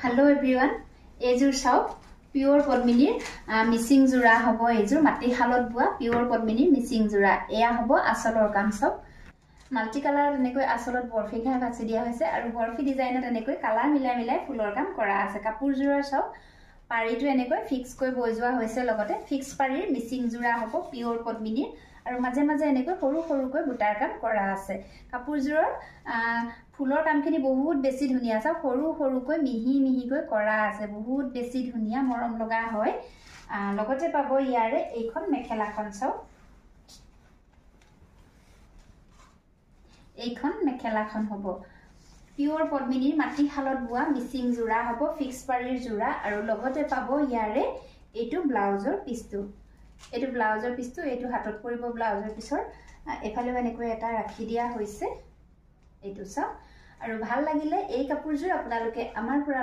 Hello everyone, এইযোৰ চাওক pure পদ্মিনীৰ missing জোড়া হ'ব এইযোৰ মাটি হালত বুৱা পিওৰ পদ্মিনীৰ মিসিং জোড়া এয়া হ'ব আসলৰ কাম সব মাল্টি কালাৰ এনেকৈ আসলত বৰফি ঘাই ভাচি দিয়া হৈছে আৰু বৰফি ডিজাইনত এনেকৈ কালাৰ মিলাই মিলাই ফুলৰ কাম কৰা আছে কাপোৰ জোড়াৰ চাওক পাৰিটো এনেকৈ ফিক্স কৈ বৈ যোৱা হৈছে লগতে ফিক্স পাৰিৰ মিসিং জোড়া হ'ব পিওৰ পদ্মিনীৰ আৰু মাজে মাজে এনেকৈ সৰু সৰুকৈ বুটাৰ কাম কৰা আছে কাপোৰজোৰৰ ফুলৰ কামখিনি বহুত বেছি ধুনিয়া আছে সৰু সৰুকৈ মিহি মিহিকৈ কৰা আছে বহুত বেছি ধুনিয়া মৰম লগা হয় লগতে পাব ইয়াৰে এইখন মেখেলাখন চাও এইখন মেখেলাখন হ'ব পিওৰ পদ্মিনীৰ মাটি হালত বুৱা মিসিং জোড়া হ'ব ফিক্স পাৰিৰ জোড়া আৰু লগতে পাব ইয়াৰে এইটো ব্লাউজৰ পিছটো এটো ব্লাউজৰ পিছটো এটো হাতত পৰিব ব্লাউজৰ পিছৰ এফালে এনেকৈ এটা ৰাখি দিয়া হৈছে এটো চাও আৰু ভাল লাগিলে এই কাপোৰজোৰ আপোনালোকে আমাৰ পৰা